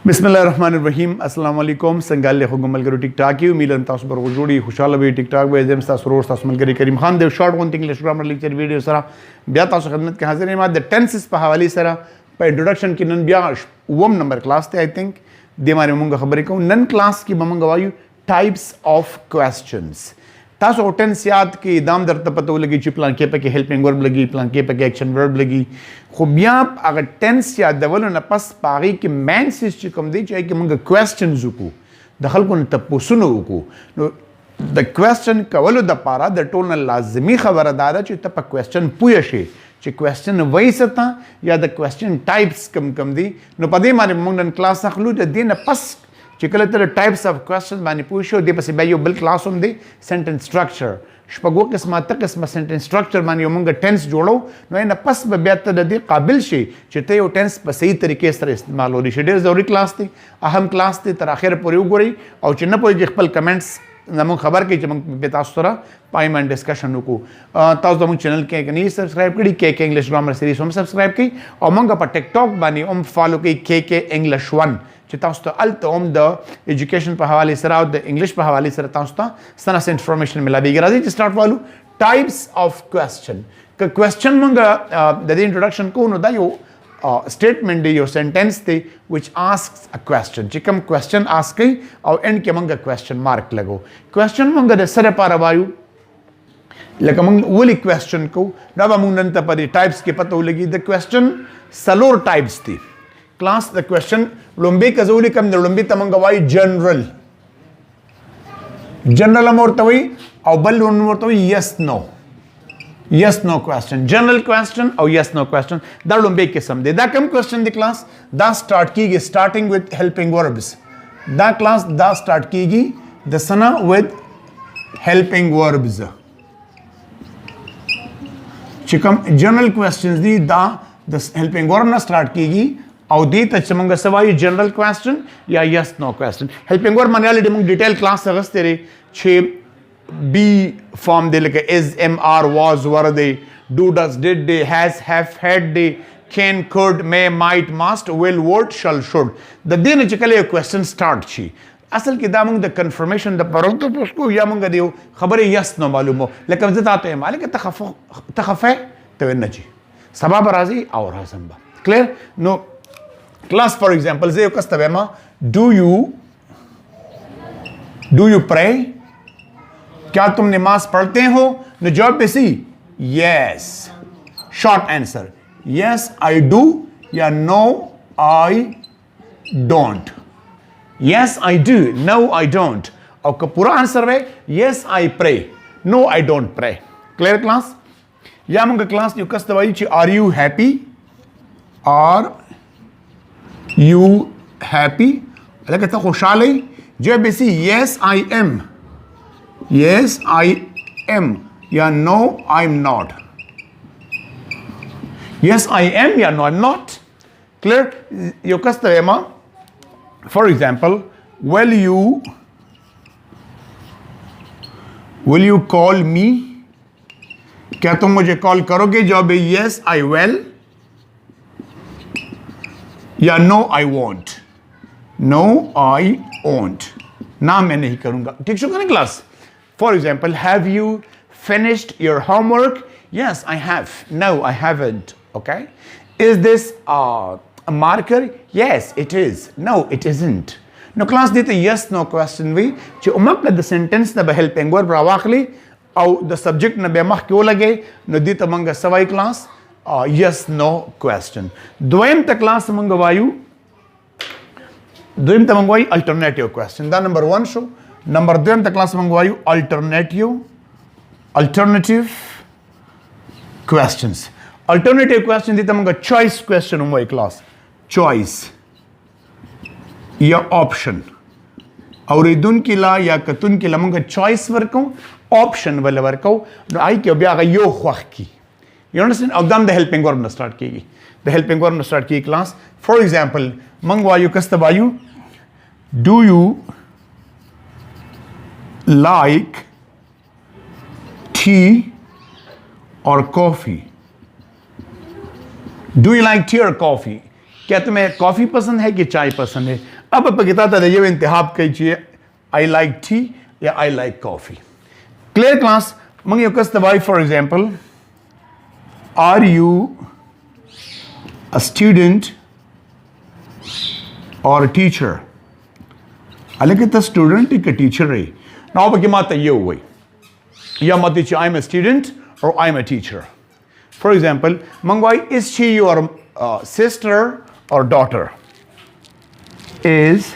बिस्मिल्लाहिर्रहमानिर्रहीम अस्सलाम वालेकुम संगाले खुगमल करो टिकटॉक की मिलन तास पर जोड़ी खुशहाल बे टिकटॉक बे जेम तास रोज तास मल करी करीम खान देव short one English grammar lecture video सरा बिया तास खिदमत के हाजिर मा द टेंसेस पे हवाले सरा पे इंट्रोडक्शन की नन बिया वम नंबर क्लास थे आई थिंक दे मारे मुंगा खबर को नन क्लास की ममंगा वायु टाइप्स ऑफ क्वेश्चंस तासो टेंस याद की दाम दर पतो लगी ची प्लान के पे के हेल्पिंग वर्ब लगी प्लान के पे के एक्शन वर्ब लगी खुबिया अगर टेंस याद दवलो न पस पागी कि मैन सिस ची कम दी चाहे कि मंग क्वेश्चंस को दखल को तपो सुनो को द क्वेश्चन कवलो द पारा द टोन लाजमी खबरदार ची तप क्वेश्चन पुयशे ची क्वेश्चन वही सता या द क्वेश्चन टाइप्स कम कम दी नो पदे मारे मंग क्लास अखलू द दिन पस चिकल तर टाइप्स ऑफ क्वेश्चंस माने पूछो दे पसे बायो बिल क्लासरूम दे सेंटेंस स्ट्रक्चर शपगो किस्म तक किस्म सेंटेंस स्ट्रक्चर माने मंग टेंस जोड़ो नो इन पस बेत दे काबिल शे चिते यो टेंस पे सही तरीके से इस्तेमाल हो रही शेडर जरूरी क्लास थी अहम क्लास थी तर आखिर पूरी उगोरी और चिन्ह पोई खपल कमेंट्स नमो खबर के जम बेतास्तरा पाइमन डिस्कशन को तास दमु चैनल के नहीं सब्सक्राइब करी के इंग्लिश ग्रामर सीरीज हम सब्सक्राइब की और मंग पर टिकटॉक बानी हम फॉलो की के इंग्लिश 1 चितास्त अल्ट ओम द एजुकेशन पर हवाले सरा द इंग्लिश पर हवाले सरा तास्ता सना से इंफॉर्मेशन मिला भी राजी स्टार्ट वालू टाइप्स ऑफ क्वेश्चन का क्वेश्चन मंग द इंट्रोडक्शन को नो दा यो स्टेटमेंट दे यो सेंटेंस दे व्हिच आस्क्स अ क्वेश्चन चिकम क्वेश्चन आस्क और एंड के मंग क्वेश्चन मार्क लगो क्वेश्चन मंग द सरे पार वायु लकमंग वली क्वेश्चन को नबा मुंडन त पर टाइप्स के पतो लगी द क्वेश्चन सलोर टाइप्स थी क्लास द क्वेश्चन लुम्बी कजोली कम द लुम्बी तमंगवाई जनरल जनरल अमोर्तवी और बल उनमोर्तवी yes no question general question और यस नो क्वेश्चन द लुम्बी किस्म दे द कम क्वेश्चन द क्लास द स्टार्ट की स्टार्टिंग विद हेल्पिंग वर्ब्स द क्लास द स्टार्ट की द सना विद हेल्पिंग वर्ब्स चिकम जनरल क्वेश्चंस दी द हेल्पिंग वर्ब ना स्टार्ट की और दी तचमंग सवाई जनरल क्वेश्चन या yes no question helping verb माने वाले डिमंग डिटेल क्लास सगस तेरे 6 बी फॉर्म दे लगे is am are was were दे डू डज डिड दे हैज हैव हैड दे can could may might must will would shall should द दिन चकले क्वेश्चन स्टार्ट छी असल की दामंग द कंफर्मेशन द परंतु तो उसको या मंग दियो खबर यस नो मालूम हो लेकिन जता तो मालिक तखफे तो नजी सबब राजी और हसंबा क्लियर नो क्लास फॉर एग्जांपल जे कस्तवेमा डू यू प्रे क्या तुम नमाज पढ़ते हो न जवाब पे सी yes short answer yes I do या no I don't Yes, I do. No, I don't. और का पूरा आंसर है Yes, I pray. No, I don't pray. Clear class? या मंग क्लास यू कस्त वाई ची Are you happy? Are you happy? अलग कहता खुशहाल है जब बेसी Yes, I am. Yes, I am. या No, I'm not. Yes, I am. या No, I'm not. Clear? You कस्त है मां For example, will you call me? क्या तुम मुझे कॉल करोगे? जवाब है yes, I will. या no, I won't. No, I won't. ना मैं नहीं करूंगा. ठीक शुक्र ना class? For example, have you finished your homework? Yes, I have. No, I haven't. Okay. Is this a marker? Yes, it is. No, it isn't. No class देते yes no question भी जो उमक the sentence न helping verb रावाखली और the subject न बेमख क्यों लगे न दीता मंगा Sawai class yes no question. द्वयम त class मंगवायु द्वयम त मंगवायु alternative question. दा number 1 show. Number 2 त class मंगवायु alternative questions. Alternative question दीता मंगा choice question उमवाई class. चॉइस या ऑप्शन और इदुन किला या कतुन किला मंग चॉइस वर्को ऑप्शन वाले वर्को आई के ब्या यो ख्वाह की यू अंडरस्टैंड अब दम द हेल्पिंग वर्ब न स्टार्ट कीगी द हेल्पिंग वर्ब न स्टार्ट की क्लास फॉर एग्जांपल मंगवायु कस्तबायु डू यू लाइक टी और coffee do you like T और कॉफी क्या तुम्हें कॉफ़ी पसंद है कि चाय पसंद है? अब पकिता था ये इंतहाब कही चाहिए आई लाइक टी या I like coffee. Clear class? मंग युकस दवाई for example are you a student or a teacher? अलग the student एक teacher है. Now बकी माता ये हुई. या मत दीजिए I'm a student or I'm a teacher. For example, मंगवाई is she your sister or daughter? Is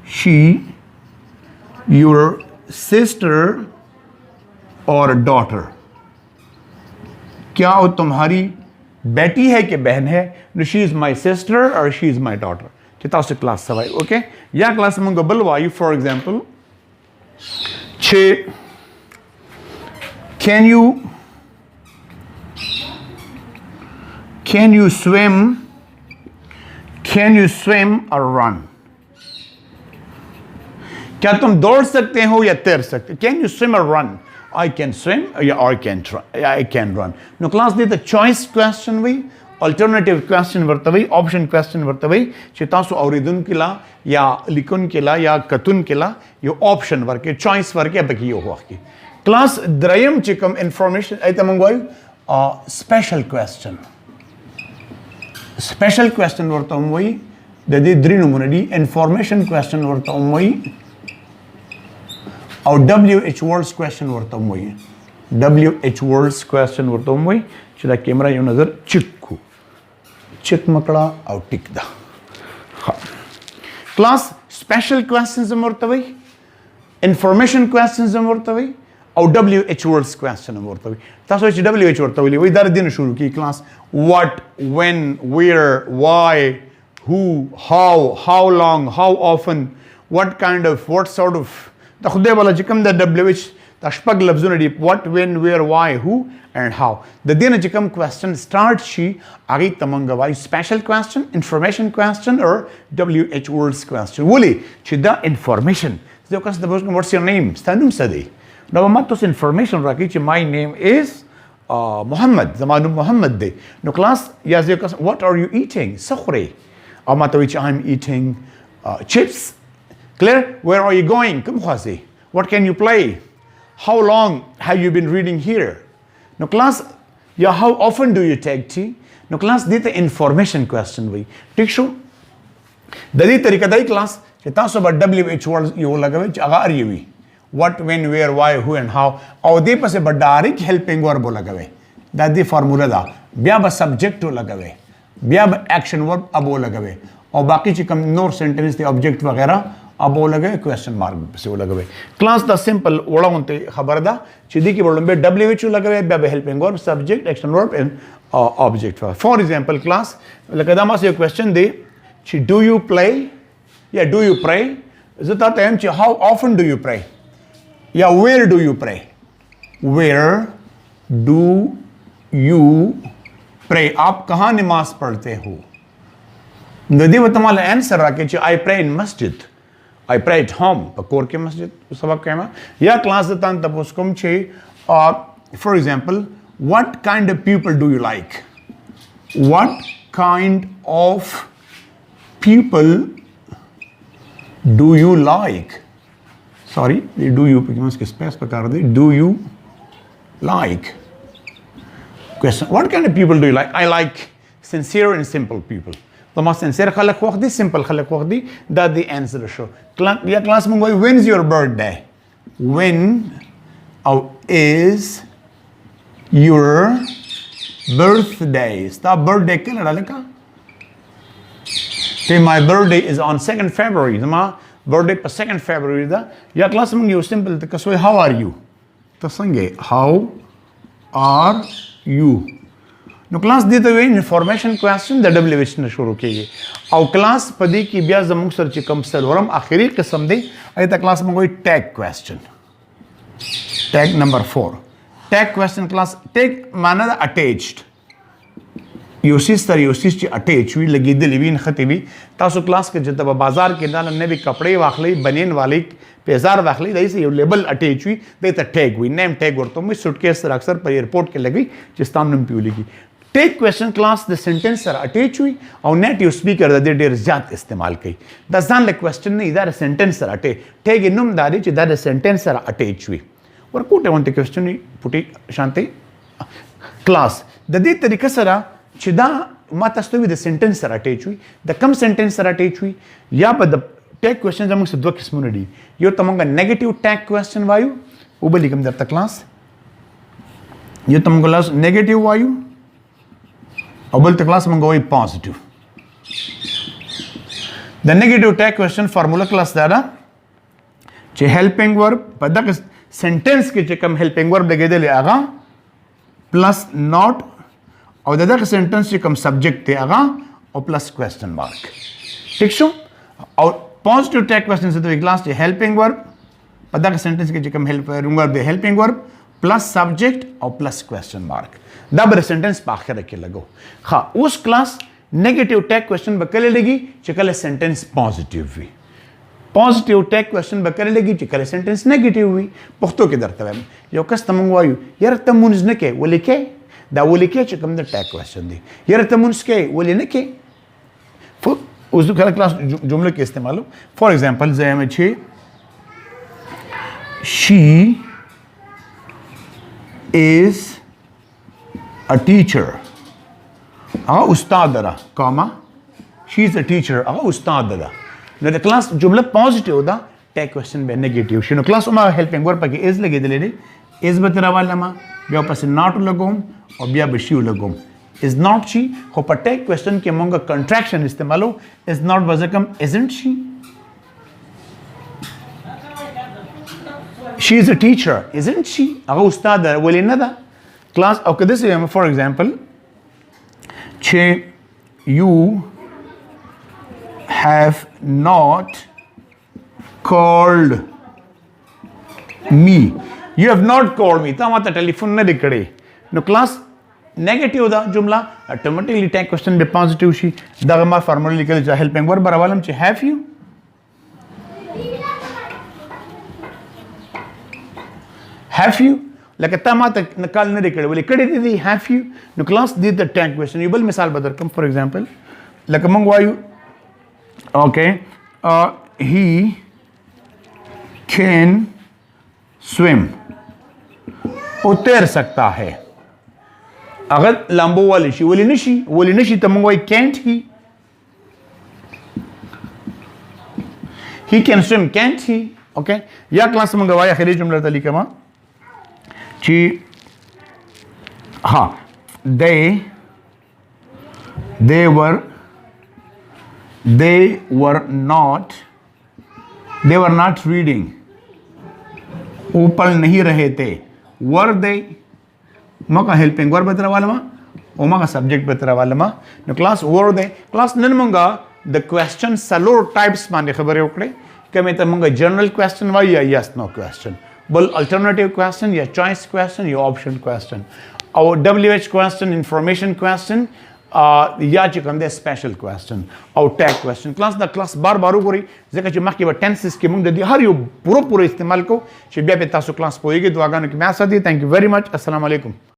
she your sister or daughter? क्या वो तुम्हारी बेटी है कि बहन है? शी इज माई सिस्टर और शी इज माई डॉटर. कितना से क्लास सवाई ओके या क्लास में बलवायु फॉर एग्जाम्पल छे कैन यू स्विम और रन? क्या तुम दौड़ सकते हो या तैर सकते? कैन यू स्विम और run? I can swim or I can run. No class the choice question we alternative question वर्तवई option question वर्तवई चितासु औरिदुन किला या लिकुन किला या कतुन किला यो option वर्के choice वर्के बकी यो हुआ की class द्रयम चिकम information ऐता मंगवाई special question वर्तवम वही दे द्रिनु मुनडी information question वर्तवम वही और WH words question वर्ता हुई है. WH words question वर्ता हुई चिदा कैमरा यो नजर चिक्कू चिक मकड़ा और टिक दा. हाँ क्लास स्पेशल क्वेश्चंस वर्ता हुई इंफॉर्मेशन क्वेश्चंस वर्ता हुई और WH words question वर्ता हुई. तासो इच WH वर्ता हुई वही दर दिन शुरू की class what when where why who how long how often what kind of what sort of the खुदे वाला चिकम द WH तशपग लफ्ज़ों ने what when where why who and how the दिन चिकम question start शी आगे तमंगवाई special question information question or WH words question वोली चिदा information जो कस द बोस्ट what's your name stanum सदी ना मत तो information रखी ची my name is Muhammad ज़मानु Muhammad दे no class या जो कस what are you eating सखरे और मत तो I'm eating chips. Clear? Where are you going? Come khwasi. What can you play? How long have you been reading here? No class, yeah, how often do you take tea? No class, this is information question we. ठीक शो? दरी तरीका दाई class, चिता so but WH words यो लगावे अगार ये भी. What, when, where, why, who and how. और दे पसे बड़ारिक helping verb बोला लगावे. दादी formula दा. बिया बस subject हो लगावे. बिया बस action verb अब वो लगावे. और बाकी चिकम no sentence the object वगैरह अब वो लगे क्वेश्चन मार्क से वो लगे क्लास द सिंपल वड़ा होते खबर दा चिदी की बोलूं बे WH लगे बे helping verb subject action verb and object for example class लगे दा मासे क्वेश्चन दे ची डू यू प्ले या डू यू प्रे जता टाइम ची how often do you pray या वेयर डू यू प्रे आप कहां नमाज पढ़ते हो नदी वतमाल आंसर रखे ची आई प्रे इन मस्जिद I pray at home. Pakor ke masjid sabab kema. Ya class datan tapuskum che. For example, what kind of people do you like? What kind of people do you like? Sorry, do you because ke space pakar de. Do you like? Question. What kind of people do you like? I like sincere and simple people. तो मस्त सिंसियर खलक वक्त दी सिंपल खलक वक्त दी that the answer show या क्लास में when is your birthday when is your birthday ता बर्थडे के लड़ा लगा ते my birthday is on 2nd February मा बर्थडे पर 2nd February दा या क्लास में यू सिंपल तो कसो हाउ आर यू तो संगे हाउ आर यू नो क्लास दी तो इंफॉर्मेशन क्वेश्चन द WH ने शुरू किए और क्लास पदी की ब्या जमुक सर चिकम सलवरम आखिरी किस्म दे आई तक क्लास में कोई tag question tag number 4 tag question class tag माना अटैच्ड यूसिस तर यूसिस ची अटैच हुई लगी दिलवीन खतीबी तासो क्लास के जब बाजार के नाल ने भी कपड़े वाखली बनियन वाली पेजार वाखली दई से लेबल अटैच हुई दे त टैग हुई नेम टैग और तो मैं सूटकेस अक्सर पर एयरपोर्ट के लगी जिस्तान नम पिउली की ټیک کوېسچن کلاس د سنټنس سره اټیچ وي او نیټیو سپیکر د دې ډېر زیات استعمال کوي دا ځان له کوېسچن نه دا د سنټنس سره ټیک یې نوم دا دی چې دا د سنټنس سره اټیچ وي ورکوټه غونډې کوېسچن وي پوټي شانتي کلاس د دې طریقه سره چې دا ما تاسو ته وي د سنټنس سره اټیچ وي د کم سنټنس سره اټیچ وي یا به د ټیک کوېسچن زموږ څه دوه قسمونه دي یو ته موږ نیګیټیو ټیک کوېسچن وایو وبه لیکم درته کلاس یو ته موږ کلاس نیګیټیو وایو او بل ته کلاس موږ وایو پازیټیو د نیګیټیو ټیک کوېسچن فارمولا کلاس دا ده چې هیلپینګ ورب په دغه سنټنس کې چې کوم هیلپینګ ورب لګېدلی هغه پلس ناٹ او دغه سنټنس چې کوم سبجیکټ دی هغه او پلس کوېسچن مارک ٹھیک شو او پازیټیو ټیک کوېسچن څه ته کلاس چې هیلپینګ ورب په دغه سنټنس کې چې کوم هیلپینګ ورب دی هیلپینګ ورب پلس سبجیکټ او پلس کوېسچن مارک دا به سنټنس په اخره کې لګو ښه اوس کلاس نیګیټیو ټیک کوېسچن به کله لګي چې کله سنټنس پازیټیو وي پازیټیو ټیک کوېسچن به کله لګي چې کله سنټنس نیګیټیو وي پښتو کې درته وایم یو کس ته موږ وایو یاره ته مونځ نه کوې ولې کوې دا ولې کوې چې کوم د ټیک کوېسچن دی یاره ته مونځ کوې ولې نه کوې اوس کله کلاس جمله کې استعمالو فار ایگزامپل زه یم چې she is a teacher هغه استاد ده کاما she is a teacher هغه استاد ده نو د کلاس جمله پازیټیو ده ټیک کوېسچن به نیګیټیو شي نو کلاس ما هیلپینګ ورب پکې از لګېدلی دی از به ترې راوالم بیا پسې ناټ لګوم او بیا به شي لګوم از ناٹ شي خو په ټیک کوېسچن کې مونږ کنټراکشن استعمالو از ناٹ به ځکه ازنټ شي she is a teacher isn't she هغه استاد ده ولې نه ده کلاس او که داسې وایم فار ایگزامپل چې you have not called me you have not called me تا ما ته ټلیفون نه دی کړی نو کلاس نیگیټیو دا جمله اتوماتیکلی ټیک کوېسچن به پازیټیو شي دغه ما فارمولا لیکل چې هیلپینګ ورب راولم چې have you have you لکه تا ما ته کال نه دی کړی ولې کړی دی have you نو کلاس دې د ټیک کوېسچن یو بل مثال به درکړم فار ایگزامپل لکه موږ وایو okay he can swim او تیر سکتا ہے اگر لامبو والی شي ولې نشي ته موږ وایو can't he can swim can't he okay یا کلاس موږ وایو اخري جمله ته لیکم چې ها they were not reading वो पढ़ नहीं रहे थे वर दे मका हेल्पिंग वर बतरा वाला ओ मका सब्जेक्ट बतरा वाला no class वर दे class none मंगा द क्वेश्चन सलोर टाइप्स माने खबर ओकड़े कमे त मंगा जनरल क्वेश्चन वा या यस नो क्वेश्चन बल अल्टरनेटिव क्वेश्चन या चॉइस क्वेश्चन या ऑप्शन क्वेश्चन और WH क्वेश्चन इंफॉर्मेशन क्वेश्चन या چې کوم دی سپیشل کوېسچن او ټیک کوېسچن کلاس دا کلاس بار وګورئ ځکه چې مخکې به ټینسز کې موږ د دې هر یو پوره استعمال کوو چې بیا به تاسو کلاس پوهیږئ دعاګانو کې مې ساتي تھینک یو ویری مچ السلام علیکم